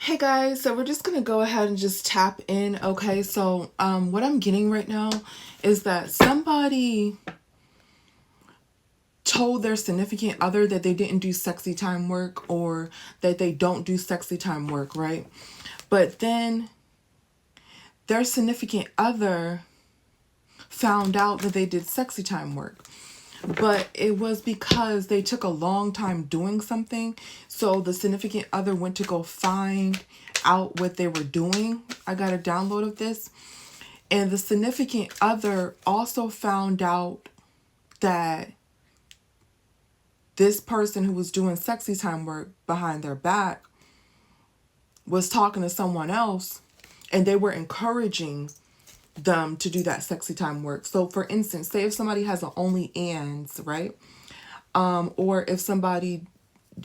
Hey guys, so we're just gonna go ahead and just tap in. Okay, so what I'm getting right now is that somebody told their significant other that they didn't do sexy time work, or that they don't do sexy time work, right? But then their significant other found out that they did sexy time work. But it was because they took a long time doing something. So the significant other went to go find out what they were doing. I got a download of this. And the significant other also found out that this person who was doing sexy time work behind their back was talking to someone else, and they were encouraging them to do that sexy time work. So for instance, say if somebody has an OnlyFans, right? Or if somebody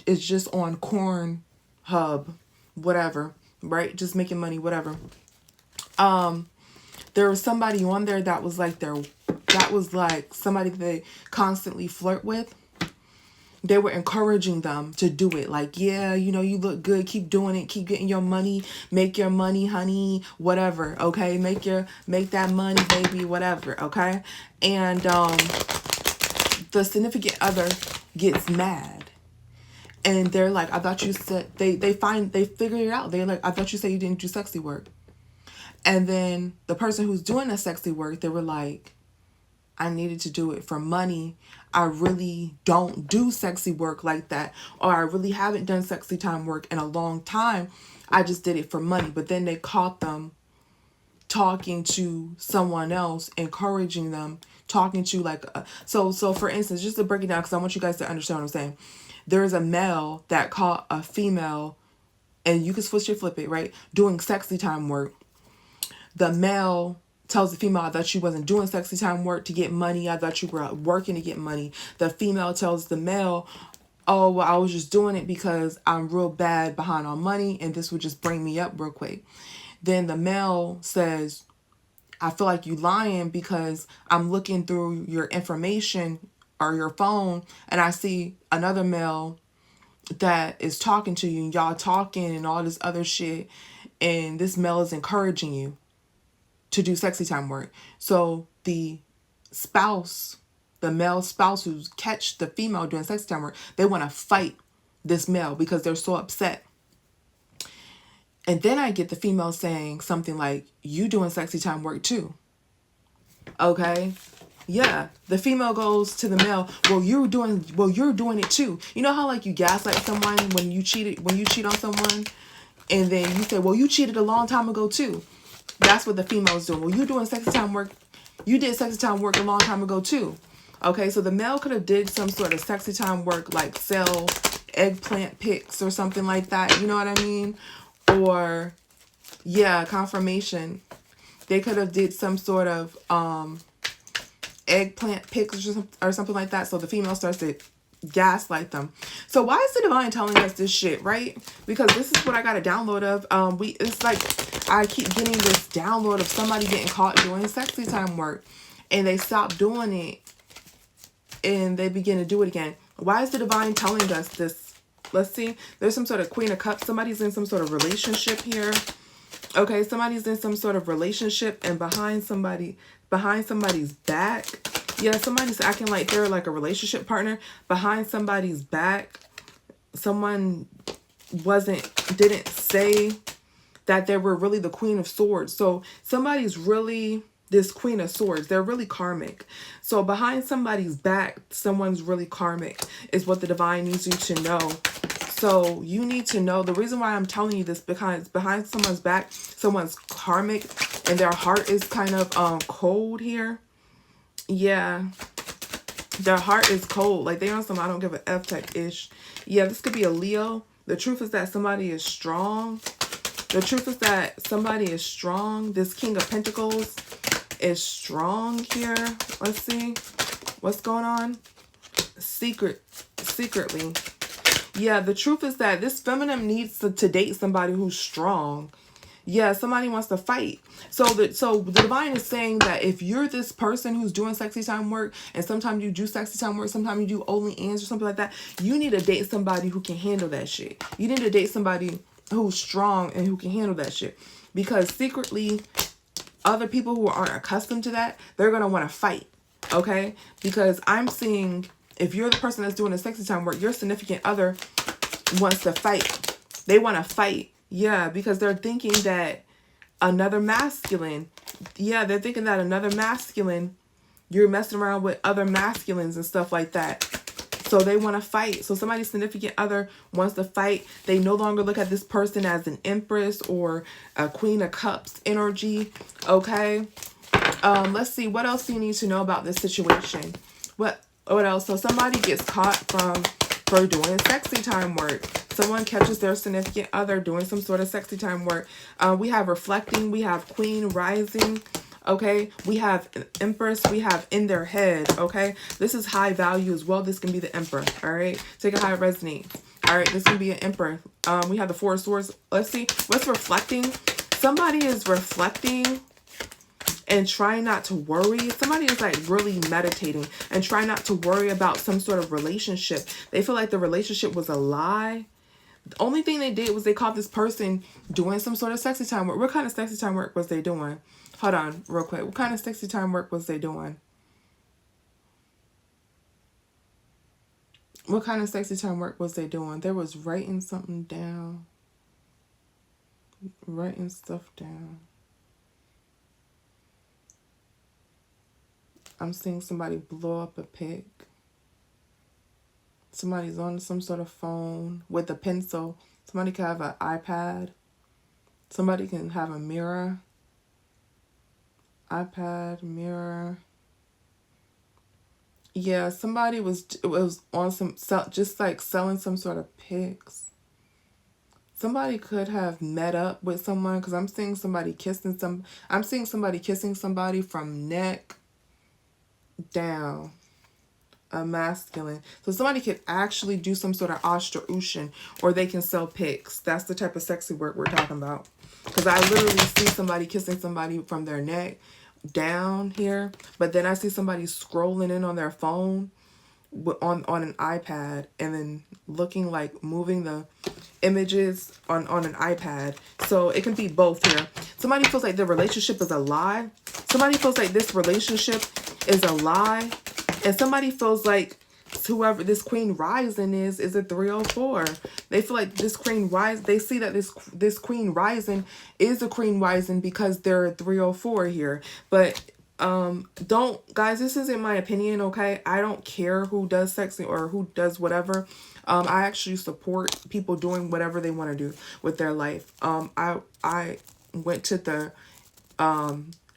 is just on Pornhub, whatever, right? Just making money, whatever. There was somebody on there that was like somebody that they constantly flirt with. They were encouraging them to do it. Like, yeah, you know, you look good. Keep doing it. Keep getting your money. Make your money, honey. Whatever. Okay. Make that money, baby. Whatever. Okay. And the significant other gets mad. And they're like, I thought you said, they figure it out. They're like, I thought you said you didn't do sexy work. And then the person who's doing the sexy work, they were like, I needed to do it for money. I really don't do sexy work like that. Or I really haven't done sexy time work in a long time. I just did it for money. But then they caught them talking to someone else, encouraging them, talking to like, so for instance, just to break it down, because I want you guys to understand what I'm saying. There's a male that caught a female, and you can switch it, flip it, right? Doing sexy time work. The male tells the female, I thought you wasn't doing sexy time work to get money. I thought you were working to get money. The female tells the male, oh, well, I was just doing it because I'm real bad behind on money, and this would just bring me up real quick. Then the male says, I feel like you lying because I'm looking through your information or your phone, and I see another male that is talking to you, and y'all talking and all this other shit, and this male is encouraging you to do sexy time work. So the spouse, the male spouse who's catch the female doing sexy time work, they want to fight this male because they're so upset. And then I get the female saying something like, you doing sexy time work too. Okay. Yeah. The female goes to the male, well, you're doing it too. You know how like you gaslight someone when you cheat on someone, and then you say, well, you cheated a long time ago too. That's what the female's doing. Well, you doing sexy time work. You did sexy time work a long time ago too. Okay, so the male could have did some sort of sexy time work, like sell eggplant pics or something like that. You know what I mean? Or, yeah, confirmation. They could have did some sort of eggplant pics or something like that. So the female starts to gaslight them. So why is the divine telling us this shit, right? Because this is what I got a download of. It's like I keep getting this download of somebody getting caught doing sexy time work, and they stop doing it and they begin to do it again. Why is the divine telling us this? Let's see. There's some sort of Queen of Cups. Somebody's in some sort of relationship here. Okay, somebody's in some sort of relationship, and behind somebody's back. Yeah, somebody's acting like they're like a relationship partner behind somebody's back. Someone didn't say that they were really the Queen of Swords. So somebody's really this Queen of Swords. They're really karmic. So behind somebody's back, someone's really karmic is what the divine needs you to know. So you need to know, the reason why I'm telling you this, because behind someone's back, someone's karmic, and their heart is kind of cold here. Yeah, their heart is cold. Like they on some I don't give a F type-ish. Yeah, this could be a Leo. The truth is that somebody is strong. The truth is that somebody is strong. This King of Pentacles is strong here. Let's see what's going on. Secretly. Yeah, the truth is that this feminine needs to date somebody who's strong. Yeah, somebody wants to fight. So the divine is saying that if you're this person who's doing sexy time work, and sometimes you do sexy time work, sometimes you do OnlyFans or something like that, you need to date somebody who can handle that shit. You need to date somebody who's strong and who can handle that shit. Because secretly, other people who aren't accustomed to that, they're going to want to fight. Okay? Because I'm seeing, if you're the person that's doing the sexy time work, your significant other wants to fight. They want to fight. Yeah, because they're thinking that another masculine, they're thinking that another masculine, you're messing around with other masculines and stuff like that. So they want to fight. So somebody's significant other wants to fight. They no longer look at this person as an empress or a queen of cups energy. Okay. Let's see. What else do you need to know about this situation? What else? So somebody gets caught for doing sexy time work. Someone catches their significant other doing some sort of sexy time work. We have reflecting. We have queen rising. Okay, we have empress, we have in their head. Okay, this is high value as well. This can be the emperor. All right, take it how it resonates. All right, this can be an emperor. We have the Four of Swords. Let's see what's reflecting. Somebody is reflecting and trying not to worry. Somebody is like really meditating and trying not to worry about some sort of relationship. They feel like the relationship was a lie. The only thing they did was they caught this person doing some sort of sexy time work. What kind of sexy time work was they doing? Hold on real quick. What kind of sexy time work was they doing? What kind of sexy time work was they doing? They was writing something down. Writing stuff down. I'm seeing somebody blow up a pic. Somebody's on some sort of phone with a pencil. Somebody can have an iPad. Somebody can have a mirror. iPad, mirror. Yeah, somebody was on some, just like selling some sort of pics. Somebody could have met up with someone, because I'm seeing somebody kissing somebody from neck down. A masculine. So somebody could actually do some sort of osterution, or they can sell pics. That's the type of sexy work we're talking about. Because I literally see somebody kissing somebody from their neck down here, but then I see somebody scrolling in on their phone on an iPad, and then looking like moving the images on an iPad. So it can be both here. Somebody feels like the relationship is a lie. Somebody feels like this relationship is a lie. And somebody feels like whoever this queen rising is a 304. They feel like this queen rise. They see that this queen rising is a queen rising because they're a 304 here. But don't, guys, this isn't my opinion, okay? I don't care who does sexy or who does whatever. I actually support people doing whatever they want to do with their life. I went to the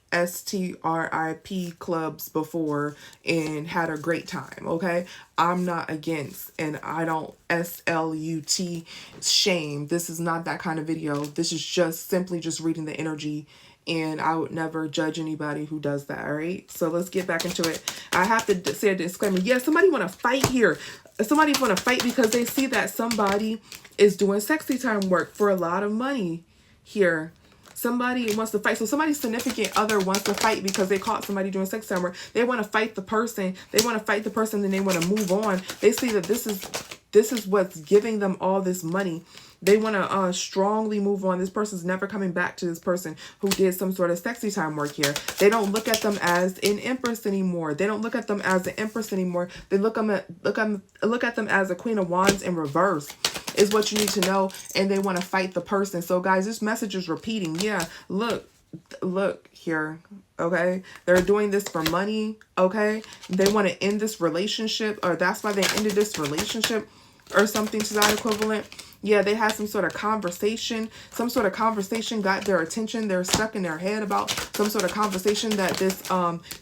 STRIP clubs before and had a great time. Okay, I'm not against, and I don't SLUT shame. This is not that kind of video. This is just simply just reading the energy, and I would never judge anybody who does that. All right, so let's get back into it. I have to say a disclaimer. Yeah, somebody want to fight here. Somebody want to fight because they see that somebody is doing sexy time work for a lot of money here. Somebody wants to fight. So somebody's significant other wants to fight because they caught somebody doing sex time work. They want to fight the person. They want to fight the person, then they want to move on. They see that this is what's giving them all this money. They want to strongly move on. This person's never coming back to this person who did some sort of sexy time work here. They don't look at them as an empress anymore. They don't look at them as an empress anymore. They look at them as a queen of wands in reverse. Is what you need to know, and they want to fight the person. So guys, this message is repeating. Yeah, look here, okay? They're doing this for money, okay? They want to end this relationship, or that's why they ended this relationship, or something to that equivalent. Yeah, they had some sort of conversation. Some sort of conversation got their attention. They're stuck in their head about some sort of conversation that this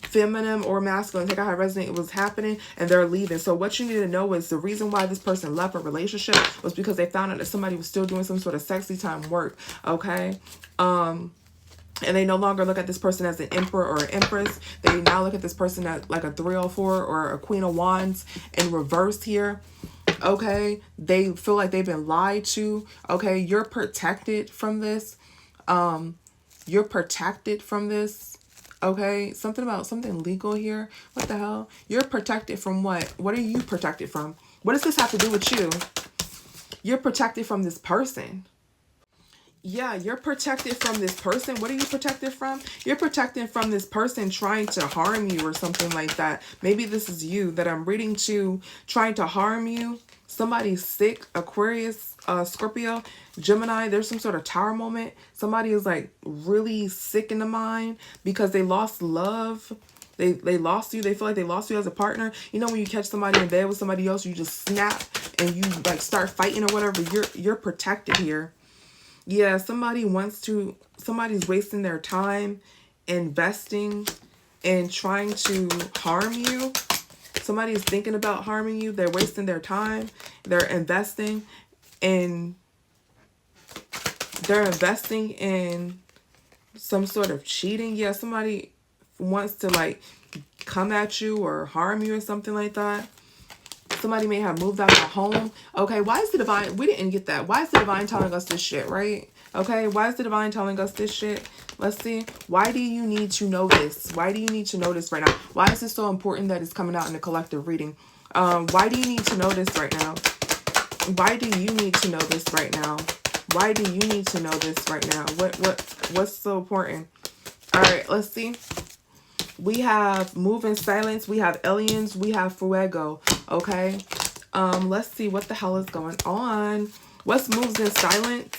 feminine or masculine, take out how it resonate, was happening, and they're leaving. So what you need to know is the reason why this person left a relationship was because they found out that somebody was still doing some sort of sexy time work, okay? And they no longer look at this person as an emperor or an empress. They now look at this person as like a 304 or a queen of wands in reverse here. Okay, they feel like they've been lied to. Okay, you're protected from this. You're protected from this. Okay, something about something legal here. What the hell? You're protected from what? What are you protected from? What does this have to do with you? You're protected from this person. Yeah, you're protected from this person. What are you protected from? You're protected from this person trying to harm you or something like that. Maybe this is you that I'm reading to, trying to harm you. Somebody's sick, Aquarius, Scorpio, Gemini. There's some sort of tower moment. Somebody is like really sick in the mind because they lost love. They lost you. They feel like they lost you as a partner. You know when you catch somebody in bed with somebody else, you just snap and you like start fighting or whatever. You're protected here. Yeah, somebody's wasting their time investing and trying to harm you. Somebody is thinking about harming you. They're wasting their time. They're investing in some sort of cheating. Yeah, somebody wants to like come at you or harm you or something like that. Somebody may have moved out of home. Okay, why is the divine? We didn't get that. Why is the divine telling us this shit, right? Okay, why is the divine telling us this shit? Let's see. Why do you need to know this? Why do you need to know this right now? Why is this so important that it's coming out in the collective reading? Why do you need to know this right now? Why do you need to know this right now? Why do you need to know this right now? What's so important? All right, let's see. We have move in silence. We have aliens. We have fuego. Okay. Let's see what the hell is going on. What's moves in silence?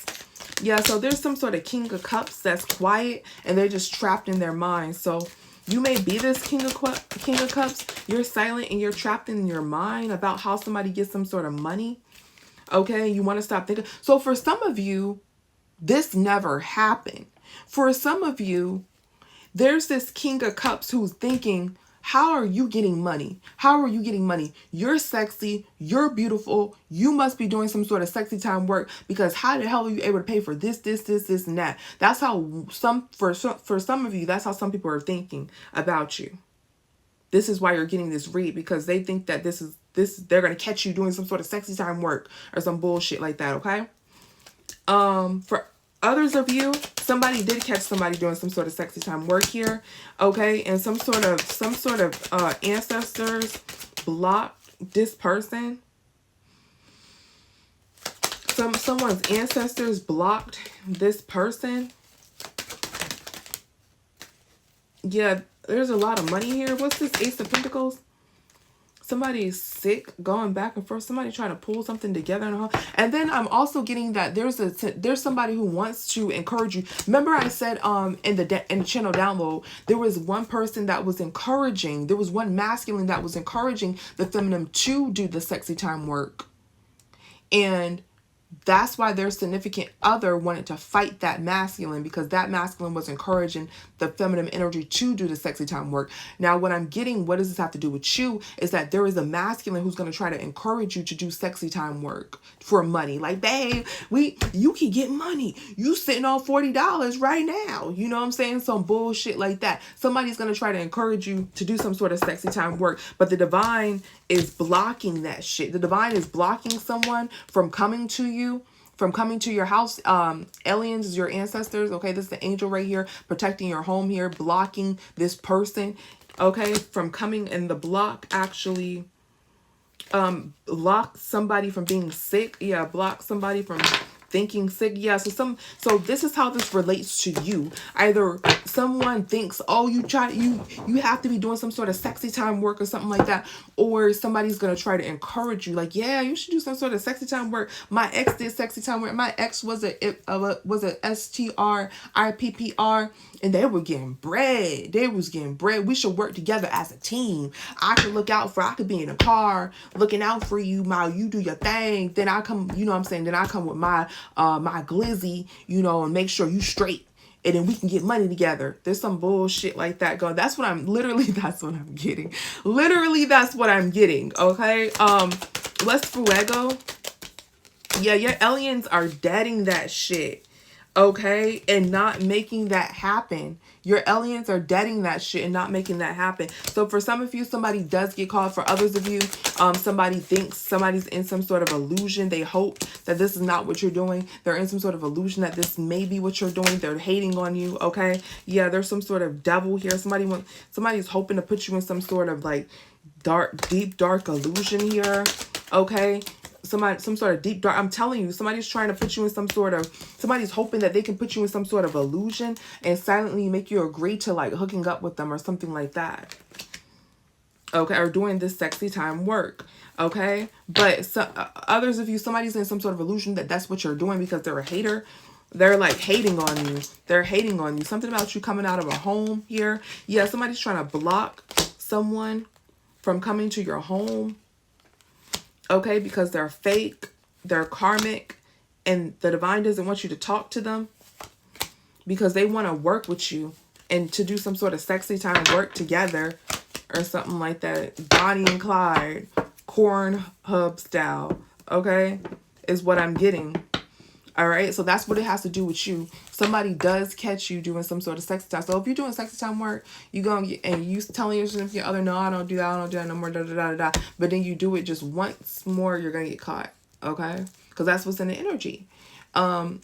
Yeah, so there's some sort of King of Cups that's quiet and they're just trapped in their mind. So you may be this King of Cups. You're silent and you're trapped in your mind about how somebody gets some sort of money. Okay, you want to stop thinking. So for some of you, this never happened. For some of you, there's this King of Cups who's thinking, how are you getting money? How are you getting money? You're sexy. You're beautiful. You must be doing some sort of sexy time work because how the hell are you able to pay for this, and that? That's how for some of you, that's how some people are thinking about you. This is why you're getting this read because they think that they're going to catch you doing some sort of sexy time work or some bullshit like that. Okay. For others of you, somebody did catch somebody doing some sort of sexy time work here, okay? And some sort of ancestors blocked this person. Someone's ancestors blocked this person. Yeah, there's a lot of money here. What's this Ace of Pentacles? Somebody's sick, going back and forth. Somebody trying to pull something together in a home. And then I'm also getting that there's somebody who wants to encourage you. Remember I said in the channel download, there was one person that was encouraging. There was one masculine that was encouraging the feminine to do the sexy time work. And that's why their significant other wanted to fight that masculine because that masculine was encouraging the feminine energy to do the sexy time work. Now, what I'm getting, what does this have to do with you, is that there is a masculine who's going to try to encourage you to do sexy time work for money. Like, babe, you can get money. You sitting on $40 right now. You know what I'm saying? Some bullshit like that. Somebody's going to try to encourage you to do some sort of sexy time work, but the divine is blocking that shit. The divine is blocking someone from coming to you, from coming to your house. Aliens is your ancestors. Okay, this is the angel right here protecting your home here, blocking this person, okay, from coming. And the block actually block somebody from being sick. Yeah, block somebody from thinking sick. Yeah, so this is how this relates to you. Either someone thinks, oh, you have to be doing some sort of sexy time work or something like that, or somebody's gonna try to encourage you, like, yeah, you should do some sort of sexy time work. My ex did sexy time work. My ex was a STRIPPR, and they were getting bread. They was getting bread. We should work together as a team. I could be in a car looking out for you while you do your thing. Then I come, you know what I'm saying? Then I come with my glizzy, you know, and make sure you straight. And then we can get money together. There's some bullshit like that going. That's what I'm getting. Literally, that's what I'm getting. Okay. Let's fuego. Yeah, your aliens are deading that shit. Okay, and not making that happen. Your aliens are deading that shit and not making that happen. So for some of you, somebody does get called. For others of you, somebody thinks somebody's in some sort of illusion. They hope that this is not what you're doing. They're in some sort of illusion that this may be what you're doing. They're hating on you. Okay, yeah, there's some sort of devil here. Somebody's hoping to put you in some sort of like deep dark illusion here. Okay. some sort of deep dark. I'm telling you, somebody's trying to put you in somebody's hoping that they can put you in some sort of illusion and silently make you agree to like hooking up with them or something like that. Okay, or doing this sexy time work. Okay, but others of you, somebody's in some sort of illusion that that's what you're doing because they're a hater. They're like hating on you. They're hating on you. Something about you coming out of a home here. Yeah, somebody's trying to block someone from coming to your home. Okay, because they're fake, they're karmic, and the divine doesn't want you to talk to them because they want to work with you and to do some sort of sexy time work together or something like that. Bonnie and Clyde, corn hub style, okay, is what I'm getting. All right, so that's what it has to do with you. Somebody does catch you doing some sort of sexy time. So if you're doing sexy time work, you go and you telling your significant other, no, I don't do that, I don't do that no more, da da da da. But then you do it just once more, you're gonna get caught, okay? Because that's what's in the energy. And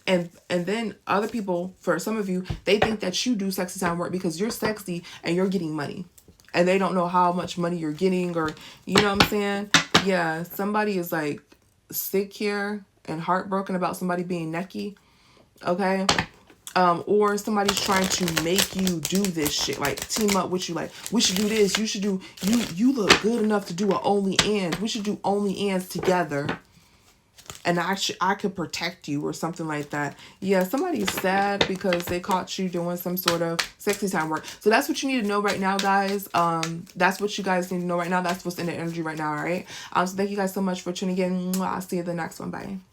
then other people, for some of you, they think that you do sexy time work because you're sexy and you're getting money, and they don't know how much money you're getting, or you know what I'm saying? Yeah, somebody is like sick here and heartbroken about somebody being necky, okay? Or somebody's trying to make you do this shit, like team up with you, like we should do this, you should do, you look good enough to do an OnlyFans, we should do OnlyFans together, and I could protect you or something like that. Yeah, somebody's sad because they caught you doing some sort of sexy time work. So that's what you need to know right now, guys. That's what you guys need to know right now. That's what's in the energy right now, all right? So thank you guys so much for tuning in. I'll see you in the next one. Bye.